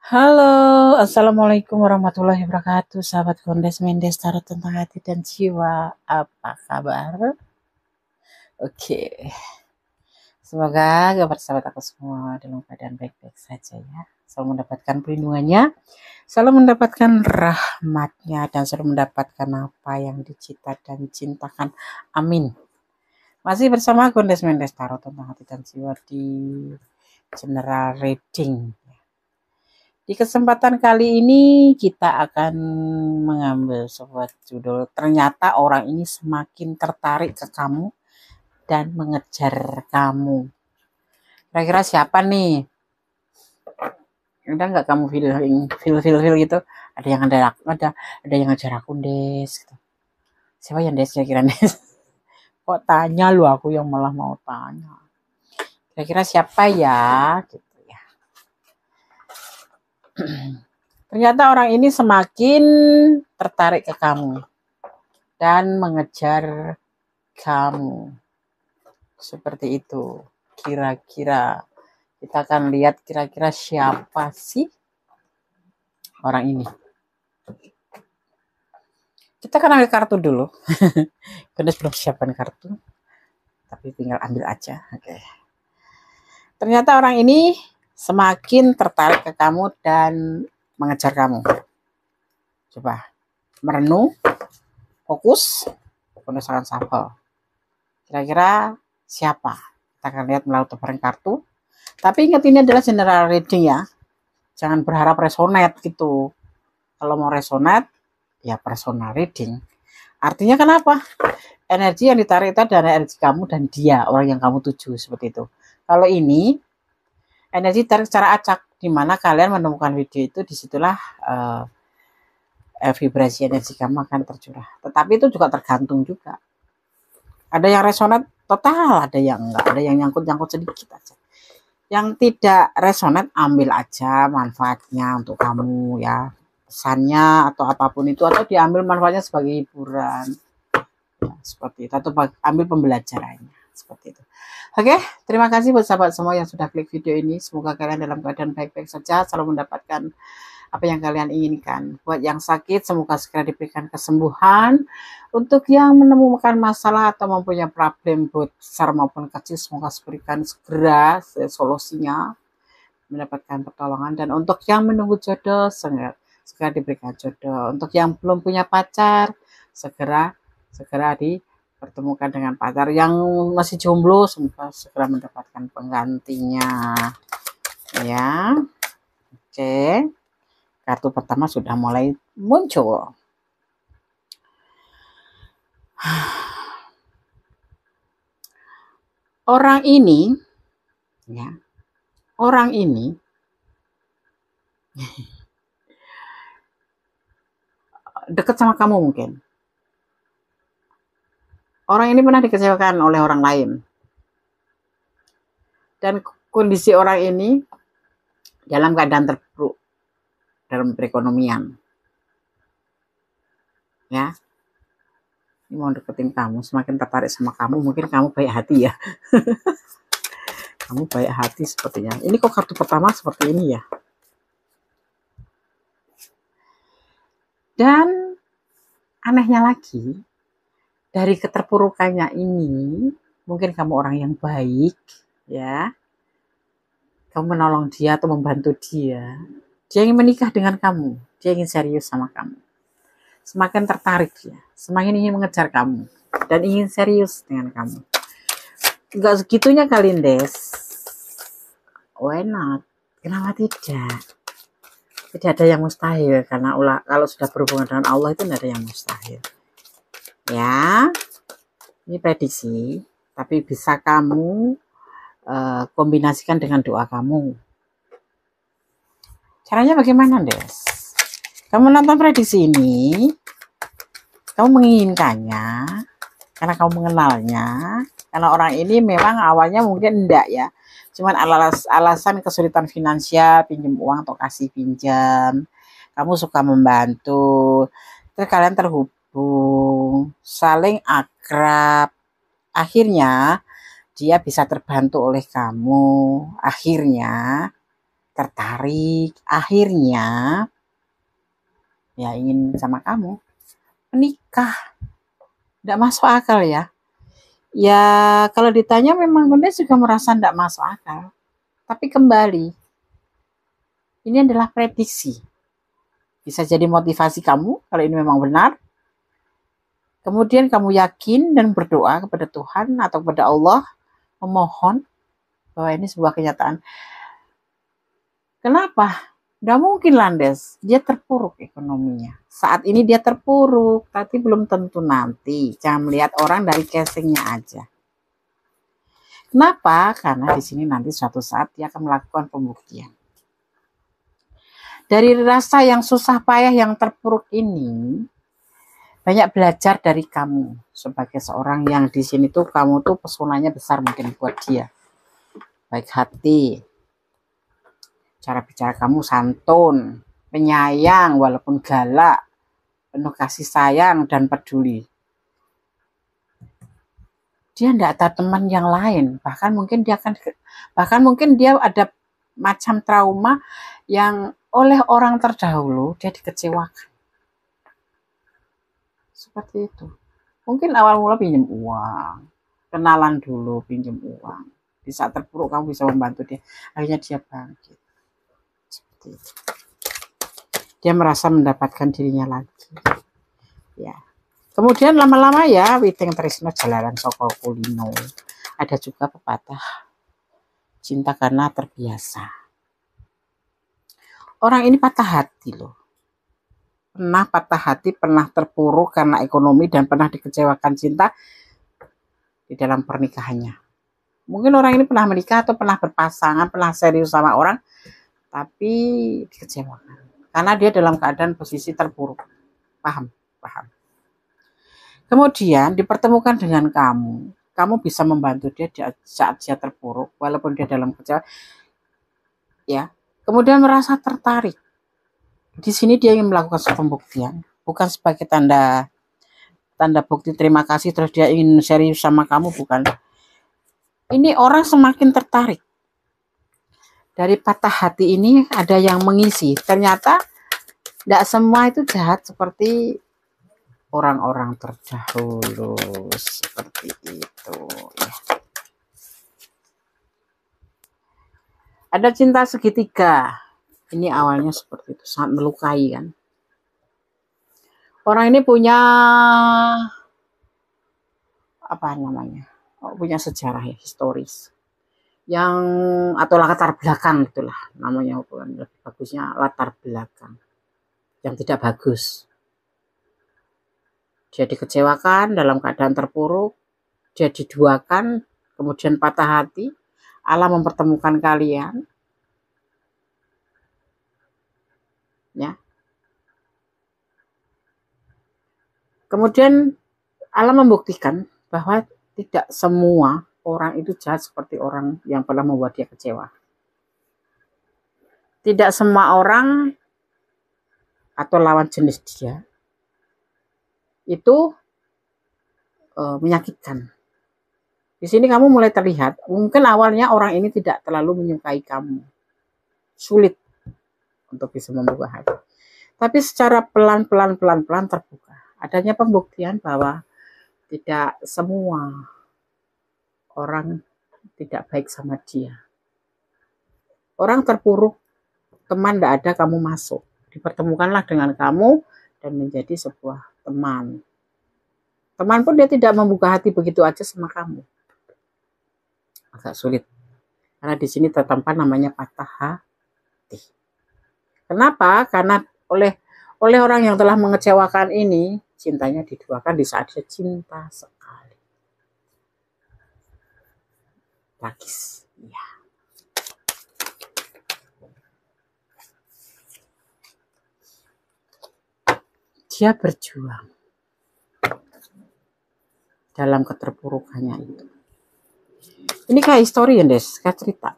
Halo, assalamualaikum warahmatullahi wabarakatuh. Sahabat Kondes Mendes Tarot tentang hati dan jiwa. Apa kabar? Oke, semoga kabar sahabat aku semua dalam keadaan baik-baik saja ya. Selalu mendapatkan perlindungannya, selalu mendapatkan rahmatnya, dan selalu mendapatkan apa yang dicita dan cintakan. Amin. Masih bersama Kondes Mendes Tarot tentang hati dan jiwa di general reading. Di kesempatan kali ini kita akan mengambil sebuah judul, ternyata orang ini semakin tertarik ke kamu dan mengejar kamu. Kira-kira siapa nih? Udah nggak kamu feel gitu? Ada yang ngejar aku, Des. Gitu. Siapa yang Des kira-kira Des? Kok tanya lu, aku yang malah mau tanya. Kira-kira siapa ya? Gitu ya. Ternyata orang ini semakin tertarik ke kamu dan mengejar kamu. Seperti itu. Kira-kira kita akan lihat kira-kira siapa sih orang ini. Kita akan ambil kartu dulu. Kita belum siapkan kartu, tapi tinggal ambil aja. Oke. Ternyata orang ini semakin tertarik ke kamu dan mengejar kamu. Coba merenung, fokus, menggunakan shuffle. Kira-kira siapa? Kita akan lihat melalui tebaran kartu. Tapi ingat, ini adalah general reading ya. Jangan berharap resonate gitu. Kalau mau resonate, ya personal reading. Artinya kenapa? Energi yang ditarik itu adalah energi kamu dan dia, orang yang kamu tuju, seperti itu. Kalau ini, energi tarik secara acak, di mana kalian menemukan video itu, disitulah vibrasi energi kamu akan tercurah. Tetapi itu juga tergantung juga. Ada yang resonate total, ada yang enggak, ada yang nyangkut-nyangkut sedikit aja. Yang tidak resonate, ambil aja manfaatnya untuk kamu ya, pesannya atau apapun itu, atau diambil manfaatnya sebagai hiburan ya, seperti itu, atau ambil pembelajarannya seperti itu. Oke, terima kasih buat sahabat semua yang sudah klik video ini. Semoga kalian dalam keadaan baik-baik saja, selalu mendapatkan apa yang kalian inginkan. Buat yang sakit, semoga segera diberikan kesembuhan. Untuk yang menemukan masalah atau mempunyai problem besar maupun kecil, semoga diberikan segera solusinya, mendapatkan pertolongan. Dan untuk yang menunggu jodoh, segera diberikan jodoh. Untuk yang belum punya pacar, segera dipertemukan dengan pacar. Yang masih jomblo, semoga segera mendapatkan penggantinya ya. Oke, kartu pertama sudah mulai muncul. Orang ini ya, orang ini dekat sama kamu mungkin. Orang ini pernah dikecewakan oleh orang lain. Dan kondisi orang ini dalam keadaan terpuruk dalam perekonomian. Ya. Ini mau deketin kamu, semakin tertarik sama kamu, mungkin kamu baik hati ya. Kamu baik hati sepertinya. Ini kok kartu pertama seperti ini ya. Dan anehnya lagi, dari keterpurukannya ini, mungkin kamu orang yang baik ya. Kamu menolong dia atau membantu dia. Dia ingin menikah dengan kamu, dia ingin serius sama kamu. Semakin tertarik dia, semakin ingin mengejar kamu dan ingin serius dengan kamu. Enggak segitunya kali, Des. Why not? Kenapa tidak? Tidak ada yang mustahil, karena kalau sudah berhubungan dengan Allah itu tidak ada yang mustahil. Ya, ini prediksi, tapi bisa kamu kombinasikan dengan doa kamu. Caranya bagaimana, Des? Kamu nonton prediksi ini, kamu menginginkannya, karena kamu mengenalnya, karena orang ini memang awalnya mungkin enggak ya, cuman alasan kesulitan finansial, pinjam uang atau kasih pinjam, kamu suka membantu, terus kalian terhubung, saling akrab, akhirnya dia bisa terbantu oleh kamu, akhirnya tertarik, akhirnya ya ingin sama kamu, menikah. Tidak masuk akal ya. Ya kalau ditanya memang Bunda juga merasa tidak masuk akal. Tapi kembali, ini adalah prediksi. Bisa jadi motivasi kamu kalau ini memang benar. Kemudian kamu yakin dan berdoa kepada Tuhan atau kepada Allah, memohon bahwa ini sebuah kenyataan. Kenapa? Tidak mungkin landas. Dia terpuruk ekonominya. Saat ini dia terpuruk, tapi belum tentu nanti. Jangan melihat orang dari casingnya aja. Kenapa? Karena di sini nanti suatu saat dia akan melakukan pembuktian. Dari rasa yang susah payah yang terpuruk ini, banyak belajar dari kamu sebagai seorang yang di sini tuh kamu tuh pesonanya besar mungkin buat dia. Baik hati, cara bicara kamu santun, penyayang walaupun galak, penuh kasih sayang dan peduli. Dia tidak ada teman yang lain, bahkan mungkin dia ada macam trauma yang oleh orang terdahulu dia dikecewakan. Seperti itu. Mungkin awal mula pinjam uang, kenalan dulu pinjam uang. Di saat terpuruk kamu bisa membantu dia, akhirnya dia bangkit. Seperti itu. Dia merasa mendapatkan dirinya lagi. Ya. Kemudian lama-lama ya witing tresno jalaran saka kulino. Ada juga pepatah cinta karena terbiasa. Orang ini patah hati loh. Pernah patah hati, pernah terpuruk karena ekonomi dan pernah dikecewakan cinta di dalam pernikahannya. Mungkin orang ini pernah menikah atau pernah berpasangan, pernah serius sama orang, tapi dikecewakan. Karena dia dalam keadaan posisi terpuruk. Paham? Kemudian dipertemukan dengan kamu bisa membantu dia saat dia terpuruk, walaupun dia dalam kecewa. Ya, kemudian merasa tertarik. Di sini dia ingin melakukan pembuktian, bukan sebagai tanda bukti terima kasih terus dia ingin serius sama kamu, bukan. Ini orang semakin tertarik. Dari patah hati ini ada yang mengisi. Ternyata tidak semua itu jahat seperti orang-orang terdahulu, seperti itu ya. Ada cinta segitiga. Ini awalnya seperti itu, sangat melukai kan. Orang ini punya punya sejarah ya, historis. Yang atau latar belakang itulah namanya, lebih bagusnya latar belakang yang tidak bagus. Dia dikecewakan dalam keadaan terpuruk, dia diduakan, kemudian patah hati, Allah mempertemukan kalian. Ya. Kemudian Allah membuktikan bahwa tidak semua orang itu jahat seperti orang yang pernah membuat dia kecewa. Tidak semua orang atau lawan jenis dia itu menyakitkan. Di sini kamu mulai terlihat, mungkin awalnya orang ini tidak terlalu menyukai kamu. Sulit untuk bisa membuka hati. Tapi secara pelan-pelan terbuka. Adanya pembuktian bahwa tidak semua orang tidak baik sama dia. Orang terpuruk, teman tidak ada, kamu masuk. Dipertemukanlah dengan kamu dan menjadi sebuah teman. Teman pun dia tidak membuka hati begitu aja sama kamu. Agak sulit. Karena di sini tertempa namanya patah hati. Kenapa? Karena oleh orang yang telah mengecewakan ini, cintanya diduakan di saat dia cinta sekali. Tragis. Ya. Dia berjuang dalam keterpurukannya itu. Ini kayak histori ya, Des, kayak cerita.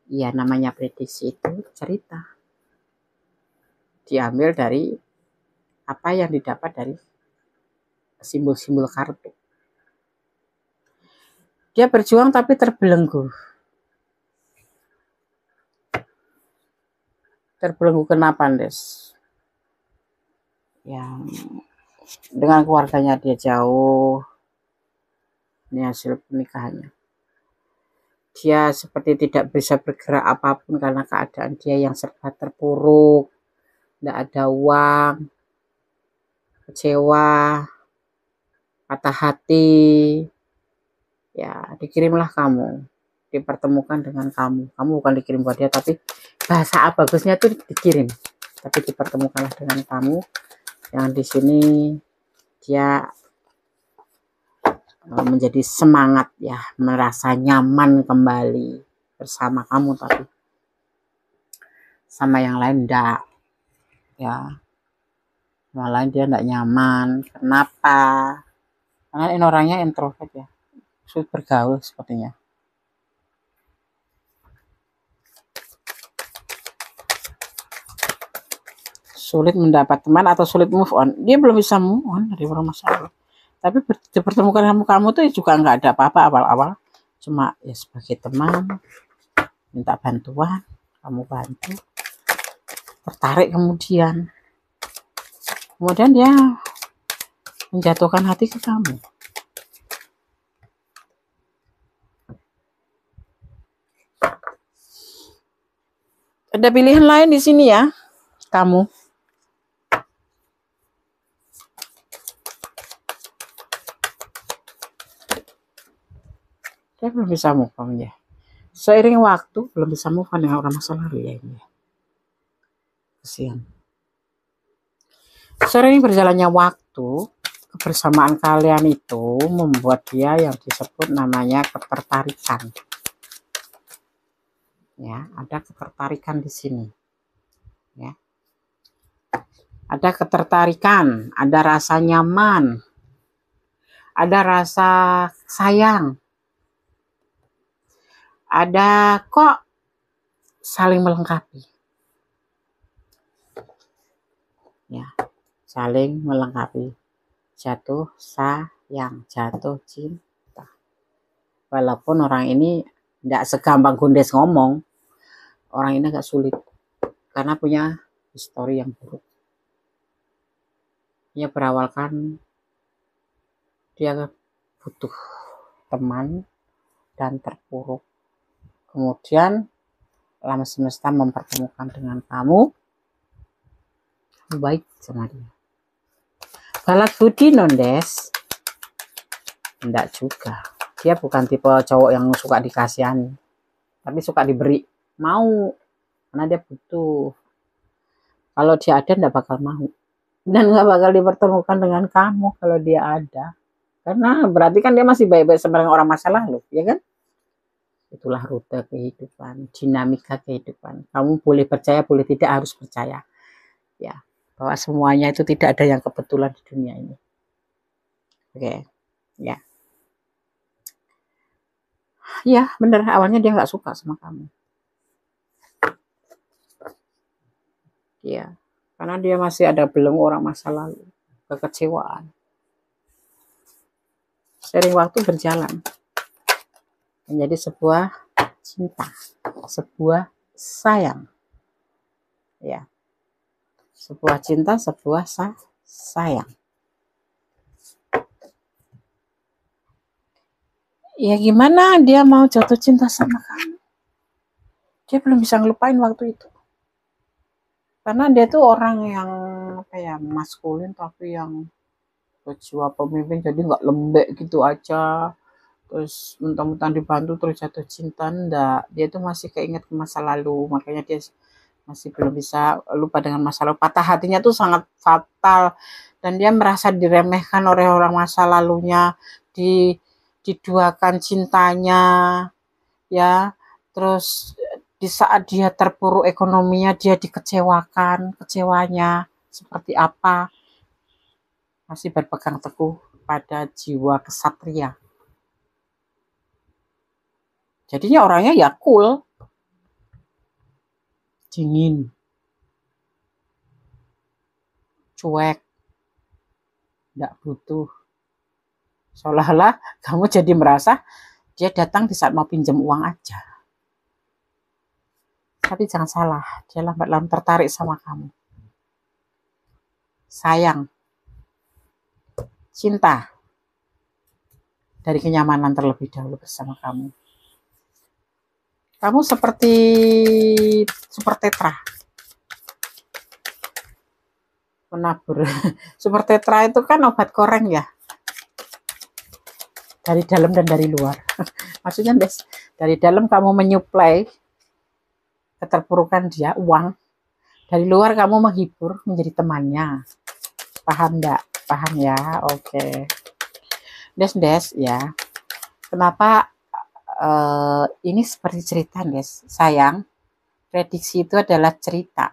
Ya, namanya prediksi itu cerita. Diambil dari apa yang didapat dari simbol-simbol kartu. Dia berjuang tapi terbelenggu. Terbelenggu kenapa, Des? Yang dengan keluarganya dia jauh, ini hasil pernikahannya. Dia seperti tidak bisa bergerak apapun karena keadaan dia yang serba terpuruk, tidak ada uang, kecewa, patah hati. Ya, dikirimlah kamu, dipertemukan dengan kamu. Kamu bukan dikirim buat dia, tapi bahasa bagusnya tuh dikirim. Tapi dipertemukanlah dengan kamu yang di sini dia menjadi semangat ya, merasa nyaman kembali bersama kamu, tapi sama yang lain enggak ya, malah dia enggak nyaman. Kenapa? Karena ini orangnya introvert ya, sulit bergaul sepertinya. Sulit mendapat teman atau sulit move on. Dia belum bisa move on dari masalah. Tapi dipertemukan kamu tuh juga nggak ada apa-apa awal-awal, cuma ya sebagai teman, minta bantuan, kamu bantu, tertarik, kemudian dia menjatuhkan hati ke kamu. Ada pilihan lain di sini ya, kamu. Dia belum bisa move on ya. Seiring waktu belum bisa move on dengan orang masa lalu ya ini. Kasihan. Seiring berjalannya waktu, kebersamaan kalian itu membuat dia yang disebut namanya ketertarikan. Ya, ada ketertarikan di sini. Ya. Ada ketertarikan, ada rasa nyaman, ada rasa sayang. Ada kok saling melengkapi. Ya, saling melengkapi. Jatuh sayang, jatuh cinta. Walaupun orang ini tidak segampang Gondes ngomong, orang ini agak sulit karena punya histori yang buruk. Dia berawalkan dia butuh teman dan terpuruk. Kemudian alam semesta mempertemukan dengan kamu, baik sama dia. Balas budi nondes, enggak juga. Dia bukan tipe cowok yang suka dikasihani, tapi suka diberi. Mau, karena dia butuh. Kalau dia ada, enggak bakal mau. Dan enggak bakal dipertemukan dengan kamu kalau dia ada. Karena berarti kan dia masih baik-baik sama orang masa lalu, ya kan? Itulah rute kehidupan, dinamika kehidupan. Kamu boleh percaya, boleh tidak, harus percaya. Ya, bahwa semuanya itu tidak ada yang kebetulan di dunia ini. Oke, ya. Ya, benar. Awalnya dia nggak suka sama kamu. Ya, karena dia masih ada belenggu orang masa lalu, kekecewaan. Sering waktu berjalan menjadi sebuah cinta, sebuah sayang. Ya. Sebuah cinta, sebuah sayang. Ya gimana dia mau jatuh cinta sama kamu? Dia belum bisa ngelupain waktu itu. Karena dia tuh orang yang kayak maskulin tapi yang berjiwa pemimpin, jadi nggak lembek gitu aja. Terus mentang-mentang dibantu terus jatuh cinta, enggak. Dia tuh masih keinget ke masa lalu, makanya dia masih belum bisa lupa dengan masa lalu. Patah hatinya tuh sangat fatal dan dia merasa diremehkan oleh orang masa lalunya, diduakan cintanya ya. Terus di saat dia terpuruk ekonominya, dia dikecewakan. Kecewanya seperti apa? Masih berpegang teguh pada jiwa kesatria. Jadinya orangnya ya cool, dingin, cuek, nggak butuh. Seolah-olah kamu jadi merasa dia datang di saat mau pinjam uang aja. Tapi jangan salah, dia lambat laun tertarik sama kamu. Sayang, cinta, dari kenyamanan terlebih dahulu bersama kamu. Kamu seperti super tetra. Penabur. Super tetra itu kan obat koreng ya. Dari dalam dan dari luar. Maksudnya dari dalam kamu menyuplai keterpurukan dia, uang. Dari luar kamu menghibur, menjadi temannya. Paham enggak? Paham ya? Oke. Des ya. Kenapa ini seperti cerita, Des? Sayang, prediksi itu adalah cerita.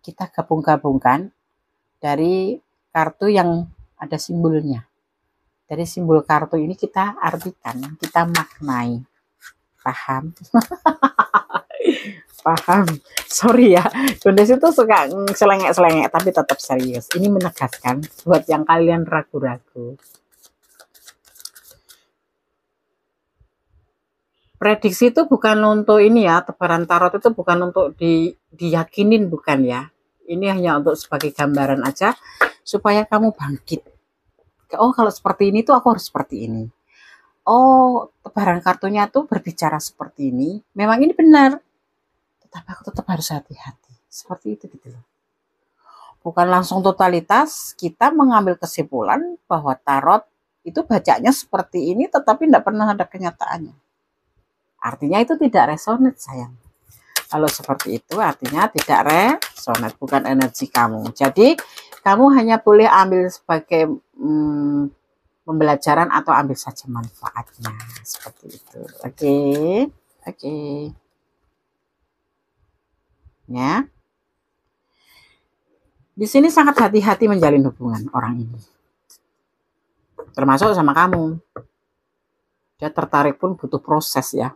Kita gabung-gabungkan dari kartu yang ada simbolnya. Dari simbol kartu ini kita artikan, kita maknai. Paham? Paham. Sorry ya, Dondes itu suka selengek-selengek tapi tetap serius. Ini menegaskan buat yang kalian ragu-ragu. Prediksi itu bukan untuk ini ya, tebaran tarot itu bukan untuk diyakinin, bukan ya. Ini hanya untuk sebagai gambaran aja supaya kamu bangkit. Oh, kalau seperti ini tuh aku harus seperti ini. Oh, tebaran kartunya tuh berbicara seperti ini. Memang ini benar. Tetapi aku tetap harus hati-hati. Seperti itu gitu loh. Bukan langsung totalitas kita mengambil kesimpulan bahwa tarot itu bacanya seperti ini tetapi tidak pernah ada kenyataannya. Artinya itu tidak resonate, sayang. Kalau seperti itu artinya tidak resonate, bukan energi kamu. Jadi kamu hanya boleh ambil sebagai pembelajaran atau ambil saja manfaatnya. Seperti itu. Oke. Ya. Di sini sangat hati-hati menjalin hubungan orang ini. Termasuk sama kamu. Dia tertarik pun butuh proses ya.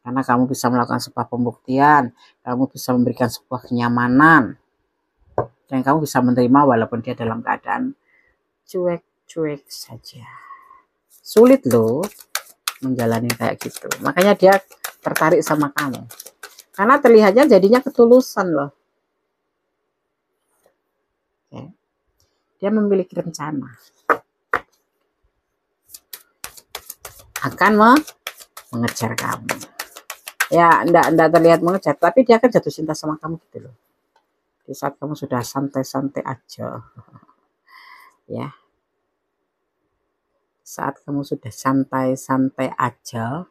Karena kamu bisa melakukan sebuah pembuktian, kamu bisa memberikan sebuah kenyamanan, dan kamu bisa menerima walaupun dia dalam keadaan cuek-cuek saja. Sulit loh menjalani kayak gitu. Makanya dia tertarik sama kamu. Karena terlihatnya jadinya ketulusan loh. Oke. Dia memiliki rencana. Akan mengejar kamu. Ya, enggak terlihat mengejar, tapi dia akan jatuh cinta sama kamu gitu loh. Di saat kamu sudah santai-santai aja. Ya. Saat kamu sudah santai-santai aja,